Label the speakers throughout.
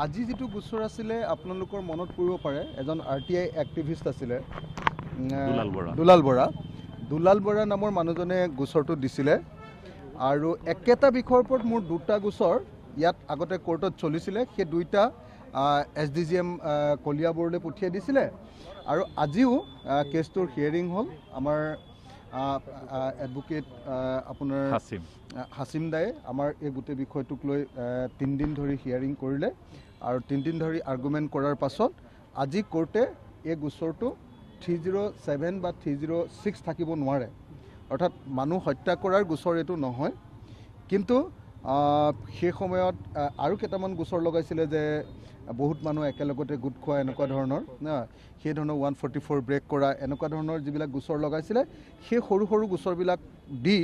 Speaker 1: আজি যেটো গোচৰ আছিলে আপোনালোকৰ মনত পৰিব পাৰে এজন আৰটিআই এক্টিভিষ্ট আছিলে দুলাল বৰা নামৰ মানুহজনে গোচৰটো দিছিলে আৰু একেটা বিষয়ৰ ওপৰত মোৰ দুটা গোচৰ ইয়াত আগতে কোৰ্টত চলিছিলে সেই দুইটা এছডিজিএম কলিয়াবৰলৈ পঠিয়াই দিছিলে আৰু আজিও কেছটোৰ হিয়াৰিং হ'ল আমাৰ এডভোকেট আপোনাৰ হাসিম দায়ে আমাৰ এই গোটেই বিষয়টোক লৈ 3 দিন ধৰি হিয়াৰিং কৰিলে আৰু 3 দিন ধৰি আৰ্গুমেণ্ট কৰাৰ পাছত আজি কোৰ্টে এই গোচৰটো 307 বা 306 থাকিব নোৱাৰে অৰ্থাৎ মানুহ হত্যা কৰাৰ গোচৰ এটো নহয় কিন্তু সেই সময়ত আৰু কেইটামান গোচৰ লগাইছিলে যে বহুত মানুহ একেলগতে গুট খোৱা এনেকুৱা ধৰণৰ না সেই ধৰণৰ 144 ব্ৰেক কৰা এনেকুৱা ধৰণৰ যিবিলাক গোচৰ লগাইছিলে সেই সৰু সৰু গোচৰবিলাক দি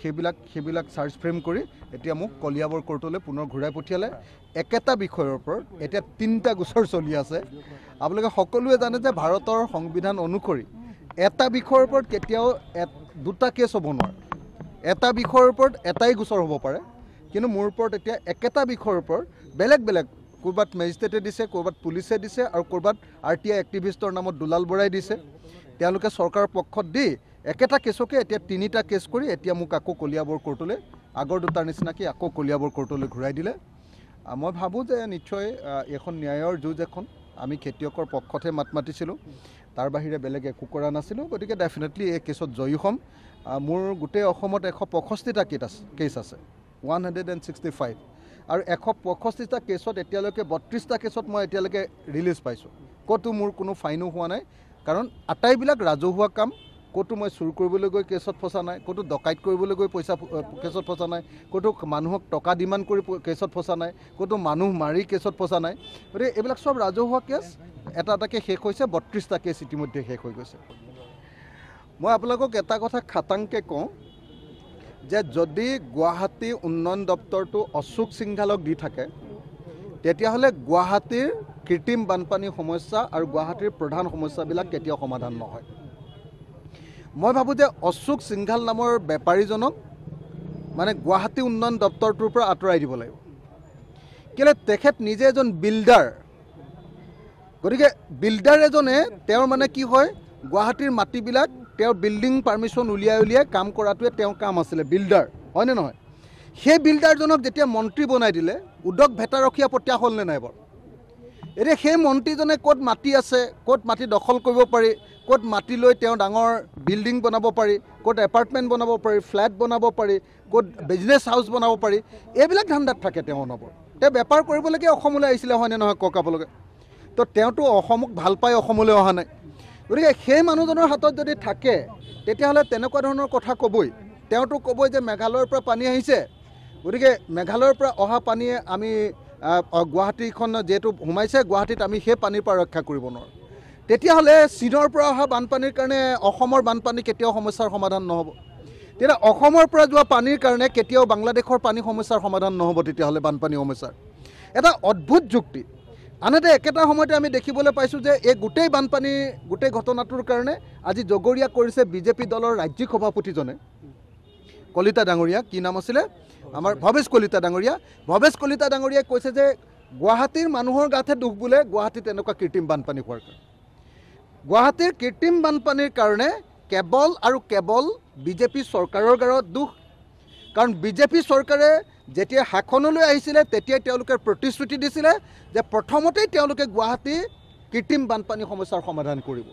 Speaker 1: সেইবিলাক চাৰ্জ ফ্ৰেম কৰি এতিয়া মোক কলিয়াবৰ কোৰ্টলৈ পুনৰ ঘূৰাই পঠিয়ালে একেটা বিষয়ৰ ওপৰত এতিয়া 3টা গোচৰ চলি আছে আপোনালোকে সকলোৱে জানে যে ভাৰতৰ সংবিধান অনুসৰি এটা বিষয়ৰ ওপৰত কেতিয়াও দুটা কেছ হ'ব নোৱাৰে এটা বিষয়ৰ ওপৰত এটাই গোচৰ হ'ব পাৰে কিন্তু মোৰ ওপৰত এতিয়া একেটা বিষয়ৰ ওপৰত বেলেগ বেলেগ ক'ৰবাত মেজিষ্ট্ৰেটে দিছে ক'ৰবাত পুলিচে দিছে আৰু ক'ৰবাত আৰটিআই এক্টিভিষ্টৰ নামত দুলাল বৰাই দিছে তেওঁলোকে চৰকাৰৰ পক্ষত দি একেটা কেছকে এতিয়া 3টা কেছ কৰি এতিয়া মোক আকৌ কলিয়াবৰ কোৰ্টলৈ আগৰ দুটাৰ নিচিনাকৈ আকৌ কলিয়াবৰ কোৰ্টলৈ ঘূৰাই দিলে মই ভাবোঁ যে নিশ্চয় এখন ন্যায়ৰ যুঁজ এখন আমি খেতিয়কৰ পক্ষতহে মাত মাতিছিলোঁ তাৰ বাহিৰে বেলেগ একো কৰা নাছিলোঁ গতিকে ডেফিনেটলি এই কেছত জয়ী হ'ম মোৰ গোটেই অসমত 165টা কেছ আছে 165 আৰু 165টা কেছত এতিয়ালৈকে 32টা কেছত মই এতিয়ালৈকে ৰিলিজ পাইছোঁ ক'তো মোৰ কোনো ফাইনো হোৱা নাই কাৰণ আটাইবিলাক ৰাজহুৱা কাম ক'তো মই চুৰ কৰিবলৈ গৈ কেছত ফচা নাই ক'তো ডকাইত কৰিবলৈ গৈ পইচা কেছত ফচা নাই ক'তো মানুহক টকা ডিমাণ্ড কৰি কেছত ফচা নাই ক'তো মানুহ মাৰি কেছত ফচা নাই গতিকে এইবিলাক চব ৰাজহুৱা কেছ এটা এটাকৈ শেষ হৈছে 32টা কেছ ইতিমধ্যে শেষ হৈ গৈছে মই আপোনালোকক এটা কথা খাটাংকৈ কওঁ যে যদি গুৱাহাটী উন্নয়ন দপ্তৰটো অশোক সিংঘালক দি থাকে তেতিয়াহ'লে গুৱাহাটীৰ কৃত্ৰিম বানপানীৰ সমস্যা আৰু গুৱাহাটীৰ প্ৰধান সমস্যাবিলাক কেতিয়াও সমাধান নহয় মই ভাবোঁ যে অশোক সিংঘাল নামৰ বেপাৰীজনক মানে গুৱাহাটী উন্নয়ন দপ্তৰটোৰ পৰা আঁতৰাই দিব লাগিব কেলৈ তেখেত নিজে এজন বিল্ডাৰ গতিকে বিল্ডাৰ এজনে তেওঁৰ মানে কি হয় গুৱাহাটীৰ মাটিবিলাক তেওঁৰ বিল্ডিং পাৰ্মিশ্যন উলিয়াই কাম কৰাটোৱে তেওঁৰ কাম আছিলে বিল্ডাৰ হয়নে নহয় সেই বিল্ডাৰজনক যেতিয়া মন্ত্ৰী বনাই দিলে উদ্যোগ ভেটাৰখীয়া পঠিয়া হ'লনে নাই বাৰু এতিয়া সেই মন্ত্ৰীজনে ক'ত মাটি আছে ক'ত মাটি দখল কৰিব পাৰি ক'ত মাটি লৈ তেওঁ ডাঙৰ বিল্ডিং বনাব পাৰি ক'ত এপাৰ্টমেণ্ট বনাব পাৰি ফ্লেট বনাব পাৰি ক'ত বিজনেছ হাউচ বনাব পাৰি এইবিলাক ধান্দাত থাকে তেওঁ অনবৰ তেওঁ বেপাৰ কৰিবলৈকে অসমলৈ আহিছিলে হয়নে নহয় ককাবলৈকে তো তেওঁতো অসমক ভাল পাই অসমলৈ অহা নাই গতিকে সেই মানুহজনৰ হাতত যদি থাকে তেতিয়াহ'লে তেনেকুৱা ধৰণৰ কথা ক'বই তেওঁতো ক'বই যে মেঘালয়ৰ পৰা পানী আহিছে গতিকে মেঘালয়ৰ পৰা অহা পানীয়ে আমি গুৱাহাটীখন যিহেতু সোমাইছে গুৱাহাটীত আমি সেই পানীৰ পৰা ৰক্ষা কৰিব নোৱাৰোঁ তেতিয়াহ'লে চীনৰ পৰা অহা বানপানীৰ কাৰণে অসমৰ বানপানী কেতিয়াও সমস্যাৰ সমাধান নহ'ব তেতিয়া অসমৰ পৰা যোৱা পানীৰ কাৰণে কেতিয়াও বাংলাদেশৰ পানী সমস্যাৰ সমাধান নহ'ব তেতিয়াহ'লে বানপানী সমস্যাৰ এটা অদ্ভুত যুক্তি আনহাতে একেটা সময়তে আমি দেখিবলৈ পাইছোঁ যে এই গোটেই ঘটনাটোৰ কাৰণে আজি জগৰীয়া কৰিছে বিজেপি দলৰ ৰাজ্যিক সভাপতিজনে কলিতা ডাঙৰীয়া কি নাম আছিলে আমাৰ ভৱেশ কলিতা ডাঙৰীয়াই কৈছে যে গুৱাহাটীৰ মানুহৰ গাতহে দুখ বোলে গুৱাহাটীত এনেকুৱা কৃত্ৰিম বানপানী হোৱাৰ কাৰণে গুৱাহাটীৰ কৃত্ৰিম বানপানীৰ কাৰণে কেৱল বিজেপি চৰকাৰৰ গাত দুখ কাৰণ বিজেপি চৰকাৰে যেতিয়া শাসনলৈ আহিছিলে তেতিয়াই তেওঁলোকে প্ৰতিশ্ৰুতি দিছিলে যে প্ৰথমতেই তেওঁলোকে গুৱাহাটী কৃত্ৰিম বানপানী সমস্যাৰ সমাধান কৰিব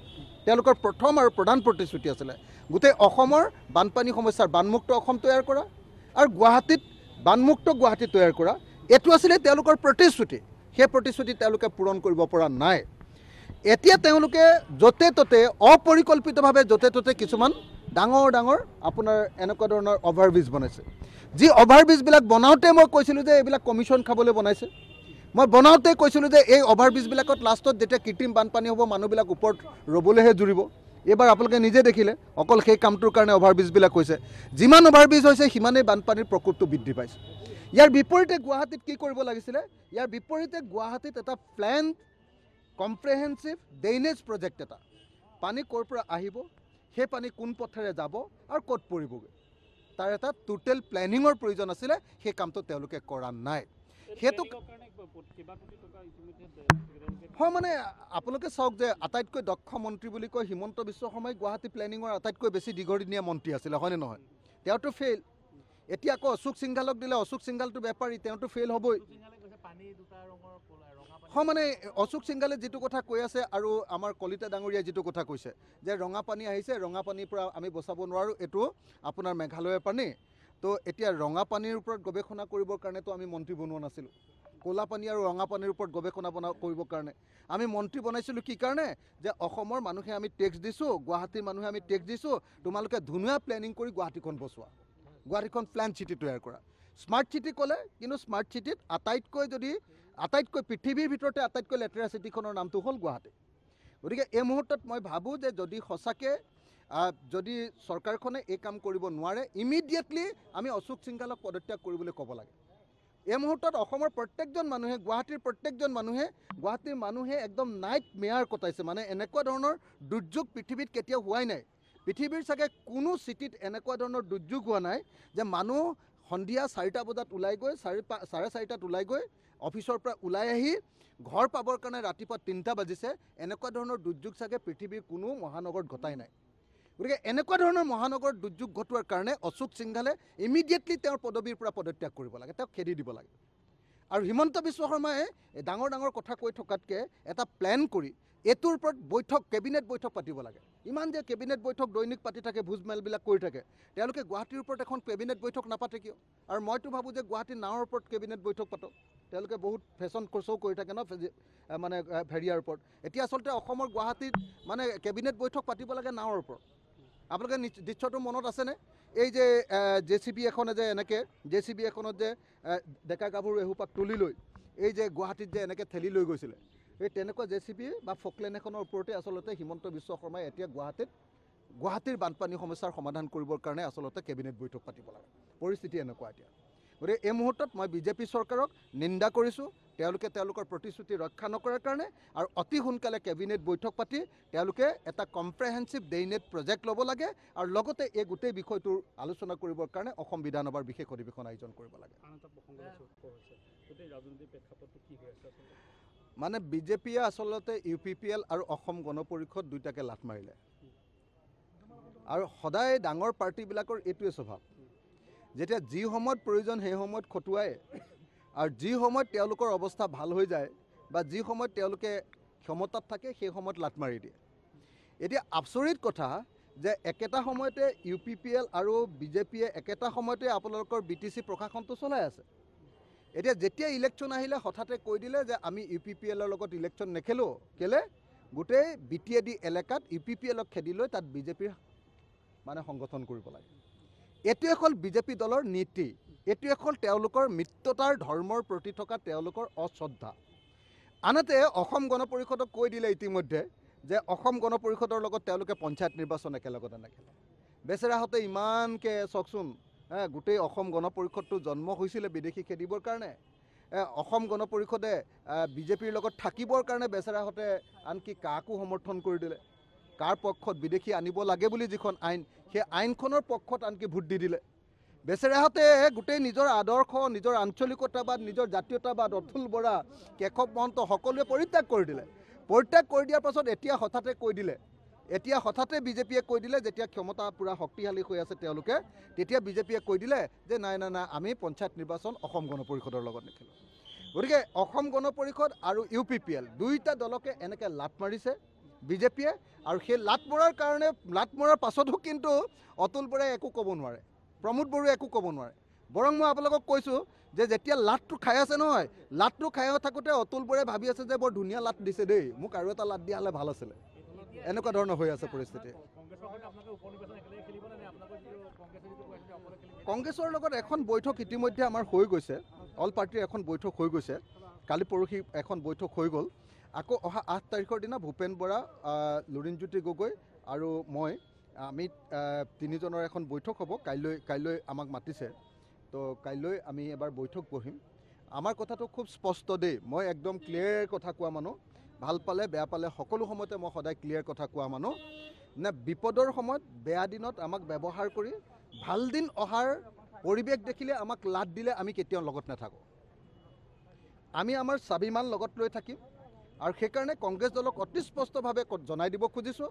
Speaker 1: তেওঁলোকৰ প্ৰথম আৰু প্ৰধান প্ৰতিশ্ৰুতি আছিলে গোটেই অসমৰ বানপানী সমস্যাৰ বানমুক্ত অসম তৈয়াৰ কৰা আৰু গুৱাহাটীত বানমুক্ত গুৱাহাটী তৈয়াৰ কৰা এইটো আছিলে তেওঁলোকৰ প্ৰতিশ্ৰুতি সেই প্ৰতিশ্ৰুতি তেওঁলোকে পূৰণ কৰিব পৰা নাই এতিয়া তেওঁলোকে য'তে ত'তে অপৰিকল্পিতভাৱে য'তে ত'তে কিছুমান ডাঙৰ আপোনাৰ এনেকুৱা ধৰণৰ অভাৰব্ৰিজ বনাইছে যি অভাৰব্ৰিজবিলাক বনাওঁতে মই কৈছিলোঁ যে এইবিলাক কমিশ্যন খাবলৈ বনাইছে মই বনাওঁতে কৈছিলোঁ যে এই অভাৰব্ৰিজবিলাকত লাষ্টত যেতিয়া কৃত্ৰিম বানপানী হ'ব মানুহবিলাক ওপৰত ৰ'বলৈহে জুৰিব এইবাৰ আপোনালোকে নিজে দেখিলে অকল সেই কামটোৰ কাৰণে অভাৰব্ৰিজবিলাক হৈছে যিমান অভাৰব্ৰিজ হৈছে সিমানেই বানপানীৰ প্ৰকোপটো বৃদ্ধি পাইছে ইয়াৰ বিপৰীতে গুৱাহাটীত কি কৰিব লাগিছিলে ইয়াৰ বিপৰীতে গুৱাহাটীত এটা প্লেন কম্প্ৰেহেনচিভ ড্ৰেইনেজ প্ৰজেক্ট এটা পানী ক'ৰ পৰা আহিব সেই পানী কোন পথেৰে যাব আৰু ক'ত পৰিবগৈ তাৰ এটা টোটেল প্লেনিঙৰ প্ৰয়োজন আছিলে সেই কামটো তেওঁলোকে কৰা নাই সেইটো হয় মানে আপোনালোকে চাওক যে আটাইতকৈ দক্ষ মন্ত্ৰী বুলি কয় হিমন্ত বিশ্ব শৰ্মাই গুৱাহাটী প্লেনিঙৰ আটাইতকৈ বেছি দীঘলীয়া মন্ত্ৰী আছিলে হয়নে নহয় তেওঁতো ফেইল এতিয়া আকৌ অশোক সিংঘালক দিলে অশোক সিংঘালটো বেপাৰী তেওঁতো ফেইল হ'বই হয় মানে অশোক সিংঘালে যিটো কথা কৈ আছে আৰু আমাৰ কলিতা ডাঙৰীয়াই যিটো কথা কৈছে যে ৰঙা পানী আহিছে ৰঙা পানীৰ পৰা আমি বচাব নোৱাৰোঁ এইটো আপোনাৰ মেঘালয়ৰ পানী তো এতিয়া ৰঙা পানীৰ ওপৰত গৱেষণা কৰিবৰ কাৰণেতো আমি মন্ত্ৰী বনোৱা নাছিলোঁ ক'লা পানী আৰু ৰঙা পানীৰ ওপৰত গৱেষণা কৰিবৰ কাৰণে আমি মন্ত্ৰী বনাইছিলোঁ কি কাৰণে যে অসমৰ মানুহে আমি টেক্স দিছোঁ গুৱাহাটীৰ মানুহে আমি টেক্স দিছোঁ তোমালোকে ধুনীয়া প্লেনিং কৰি গুৱাহাটীখন বচোৱা গুৱাহাটীখন প্লেন চিটি তৈয়াৰ কৰা স্মাৰ্ট চিটি ক'লে কিন্তু স্মাৰ্ট চিটিত আটাইতকৈ পৃথিৱীৰ ভিতৰতে আটাইতকৈ লেতেৰা চিটিখনৰ নামটো হ'ল গুৱাহাটী গতিকে এই মুহূৰ্তত মই ভাবোঁ যে যদি সঁচাকৈ যদি চৰকাৰখনে এই কাম কৰিব নোৱাৰে ইমিডিয়েটলি আমি অশোক সিংঘালক পদত্যাগ কৰিবলৈ ক'ব লাগে এই মুহূৰ্তত অসমৰ প্ৰত্যেকজন মানুহে গুৱাহাটীৰ মানুহে একদম নাইট মেয়াৰ কটাইছে মানে এনেকুৱা ধৰণৰ দুৰ্যোগ পৃথিৱীত কেতিয়াও হোৱাই নাই পৃথিৱীৰ চাগে কোনো চিটিত এনেকুৱা ধৰণৰ দুৰ্যোগ হোৱা নাই যে মানুহ সন্ধিয়া 4টা বজাত ওলাই গৈ 4:30টাত ওলাই গৈ অফিচৰ পৰা ওলাই আহি ঘৰ পাবৰ কাৰণে ৰাতিপুৱা 3টা বাজিছে এনেকুৱা ধৰণৰ দুৰ্যোগ চাগে পৃথিৱীৰ কোনো মহানগৰত ঘটাই নাই গতিকে এনেকুৱা ধৰণৰ মহানগৰত দুৰ্যোগ ঘটোৱাৰ কাৰণে অশোক সিংঘালে ইমিডিয়েটলি তেওঁৰ পদবীৰ পৰা পদত্যাগ কৰিব লাগে তেওঁক খেদি দিব লাগে আৰু হিমন্ত বিশ্ব শৰ্মাই ডাঙৰ ডাঙৰ কথা কৈ থকাতকৈ এটা প্লেন কৰি এইটোৰ ওপৰত কেবিনেট বৈঠক পাতিব লাগে ইমান যে কেবিনেট বৈঠক দৈনিক পাতি থাকে ভোজমেলবিলাক কৰি থাকে তেওঁলোকে গুৱাহাটীৰ ওপৰত এখন কেবিনেট বৈঠক নাপাতে কিয় আৰু মইতো ভাবোঁ যে গুৱাহাটীৰ নাৱৰ ওপৰত কেবিনেট বৈঠক পাতক তেওঁলোকে বহুত ফেশ্বন শ্ব' কৰি থাকে ন মানে ভেৰিয়াৰ ওপৰত এতিয়া আচলতে অসমৰ গুৱাহাটীত মানে কেবিনেট বৈঠক পাতিব লাগে নাৱৰ ওপৰত আপোনালোকে দৃশ্যটো মনত আছেনে এই যে JCB এখনে যে এনেকৈ JCB এখনত যে ডেকা গাভৰু এসোপাক তুলি লৈ এই যে গুৱাহাটীত যে এনেকৈ ঠেলি লৈ গৈছিলে এই তেনেকুৱা JCB বা ফকলেন এখনৰ ওপৰতে আচলতে হিমন্ত বিশ্ব শৰ্মাই এতিয়া গুৱাহাটীৰ বানপানী সমস্যাৰ সমাধান কৰিবৰ কাৰণে আচলতে কেবিনেট বৈঠক পাতিব লাগে পৰিস্থিতি এনেকুৱা এতিয়া গতিকে এই মুহূৰ্তত মই বিজেপি চৰকাৰক নিন্দা কৰিছোঁ তেওঁলোকে তেওঁলোকৰ প্ৰতিশ্ৰুতি ৰক্ষা নকৰাৰ কাৰণে আৰু অতি সোনকালে কেবিনেট বৈঠক পাতি তেওঁলোকে এটা কম্প্ৰেহেনচিভ ডেইনেট প্ৰজেক্ট ল'ব লাগে আৰু লগতে এই গোটেই বিষয়টোৰ আলোচনা কৰিবৰ কাৰণে অসম বিধানসভাৰ বিশেষ অধিৱেশন আয়োজন কৰিব লাগে মানে বিজেপিয়ে আচলতে UPPL আৰু অসম গণ পৰিষদ দুইটাকে লাট মাৰিলে আৰু সদায় ডাঙৰ পাৰ্টিবিলাকৰ এইটোৱে স্বভাৱ যেতিয়া যি সময়ত প্ৰয়োজন সেই সময়ত খটুৱাই আৰু যি সময়ত তেওঁলোকৰ অৱস্থা ভাল হৈ যায় বা যি সময়ত তেওঁলোকে ক্ষমতাত থাকে সেই সময়ত লাট মাৰি দিয়ে এতিয়া আচৰিত কথা যে একেটা সময়তে UPPL আৰু বিজেপিয়ে একেটা সময়তে আপোনালোকৰ BTC প্ৰশাসনটো চলাই আছে এতিয়া যেতিয়া ইলেকশ্যন আহিলে হঠাতে কৈ দিলে যে আমি UPPLৰ লগত ইলেকশ্যন নেখেলোঁ কেলে গোটেই BTAD এলেকাত UPPLক খেদি লৈ তাত বিজেপিৰ মানে সংগঠন কৰিব লাগে এইটোৱে হ'ল বিজেপি দলৰ নীতি এইটোৱে হ'ল তেওঁলোকৰ মিত্ৰতাৰ ধৰ্মৰ প্ৰতি থকা তেওঁলোকৰ অশ্ৰদ্ধা আনহাতে অসম গণ পৰিষদক কৈ দিলে ইতিমধ্যে যে অসম গণ পৰিষদৰ লগত তেওঁলোকে পঞ্চায়ত নিৰ্বাচন একেলগতে নেখেলে বেচেৰাহঁতে ইমানকৈ চাওকচোন গোটেই অসম গণ পৰিষদটো জন্ম হৈছিলে বিদেশী খেদিবৰ কাৰণে অসম গণ পৰিষদে বিজেপিৰ লগত থাকিবৰ কাৰণে বেচেৰাহঁতে আনকি কাকো সমৰ্থন কৰি দিলে কাৰ পক্ষত বিদেশী আনিব লাগে বুলি যিখন আইন সেই আইনখনৰ পক্ষত আনকি ভোট দি দিলে বেচেৰাহঁতে গোটেই নিজৰ আদৰ্শ নিজৰ আঞ্চলিকতাবাদ নিজৰ জাতীয়তাবাদ অতুল বৰা কেশৱ মহন্ত সকলোৱে পৰিত্যাগ কৰি দিয়াৰ পাছত এতিয়া হঠাতে বিজেপিয়ে কৈ দিলে যেতিয়া ক্ষমতা পূৰা শক্তিশালী হৈ আছে তেওঁলোকে তেতিয়া বিজেপিয়ে কৈ দিলে যে নাই আমি পঞ্চায়ত নিৰ্বাচন অসম গণ পৰিষদৰ লগত নেখেলোঁ গতিকে অসম গণ পৰিষদ আৰু UPPL দুইটা দলকে এনেকৈ লাট মাৰিছে বিজেপিয়ে আৰু সেই লাট মৰাৰ পাছতো কিন্তু অতুল বৰাই একো ক'ব নোৱাৰে প্ৰমোদ বড়োৱে একো ক'ব নোৱাৰে বৰং মই আপোনালোকক কৈছোঁ যে যেতিয়া লাটটো খাই আছে নহয় লাটটো খাই থাকোঁতে অতুল বৰাই ভাবি আছে যে বৰ ধুনীয়া লাট দিছে দেই মোক আৰু এটা লাট দিয়া হ'লে ভাল আছিলে এনেকুৱা ধৰণৰ হৈ আছে পৰিস্থিতি কংগ্ৰেছৰ লগত এখন বৈঠক ইতিমধ্যে আমাৰ হৈ গৈছে অল পাৰ্টিৰ এখন বৈঠক হৈ গৈছে কালি পৰহি এখন বৈঠক হৈ গ'ল আকৌ অহা 8 তাৰিখৰ দিনা ভূপেন বৰা লুৰিণজ্যোতি গগৈ আৰু আমি তিনিজনৰ এখন বৈঠক হ'ব কাইলৈ আমাক মাতিছে তো কাইলৈ আমি এবাৰ বৈঠক বহিম আমাৰ কথাটো খুব স্পষ্ট দেই মই একদম ক্লিয়াৰ কথা কোৱা মানুহ ভাল পালে বেয়া পালে সকলো সময়তে মই সদায় ক্লিয়াৰ কথা কোৱা মানুহ নে বিপদৰ সময়ত বেয়া দিনত আমাক ব্যৱহাৰ কৰি ভাল দিন অহাৰ পৰিৱেশ দেখিলে আমাক লাট দিলে আমি কেতিয়াও লগত নাথাকোঁ আমি আমাৰ স্বাভিমান লগত লৈ থাকিম আৰু সেইকাৰণে কংগ্ৰেছ দলক অতি স্পষ্টভাৱে জনাই দিব খুজিছোঁ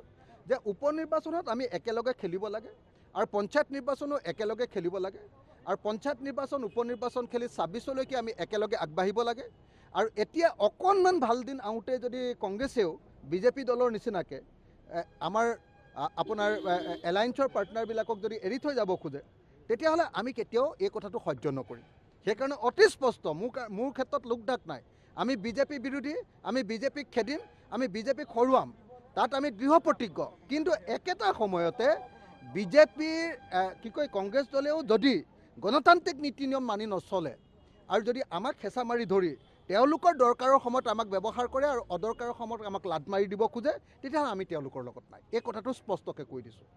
Speaker 1: যে উপ নিৰ্বাচনত আমি একেলগে খেলিব লাগে আৰু পঞ্চায়ত নিৰ্বাচনো একেলগে খেলিব লাগে আৰু পঞ্চায়ত নিৰ্বাচন উপ নিৰ্বাচন খেলি 26লৈকে আমি একেলগে আগবাঢ়িব লাগে আৰু এতিয়া অকণমান ভাল দিন আহোঁতে যদি কংগ্ৰেছেও বিজেপি দলৰ নিচিনাকৈ আমাৰ আপোনাৰ এলায়েন্সৰ পাৰ্টনাৰবিলাকক যদি এৰি থৈ যাব খোজে তেতিয়াহ'লে আমি কেতিয়াও এই কথাটো সহ্য নকৰিম সেইকাৰণে অতি স্পষ্ট মোৰ ক্ষেত্ৰত লোকঢাক নাই আমি বিজেপি বিৰোধী আমি বিজেপিক খেদিম আমি বিজেপিক হৰুৱাম তাত আমি দৃঢ় প্ৰতিজ্ঞ কিন্তু একেটা সময়তে বিজেপিৰ কি কয় কংগ্ৰেছ দলেও যদি গণতান্ত্ৰিক নীতি নিয়ম মানি নচলে আৰু যদি আমাক হেঁচা মাৰি ধৰি তেওঁলোকৰ দৰকাৰৰ সময়ত আমাক ব্যৱহাৰ কৰে আৰু অদৰকাৰৰ সময়ত আমাক লাদ মাৰি দিব খোজে তেতিয়াহ'লে আমি তেওঁলোকৰ লগত নাই এই কথাটো স্পষ্টকৈ কৈ দিছোঁ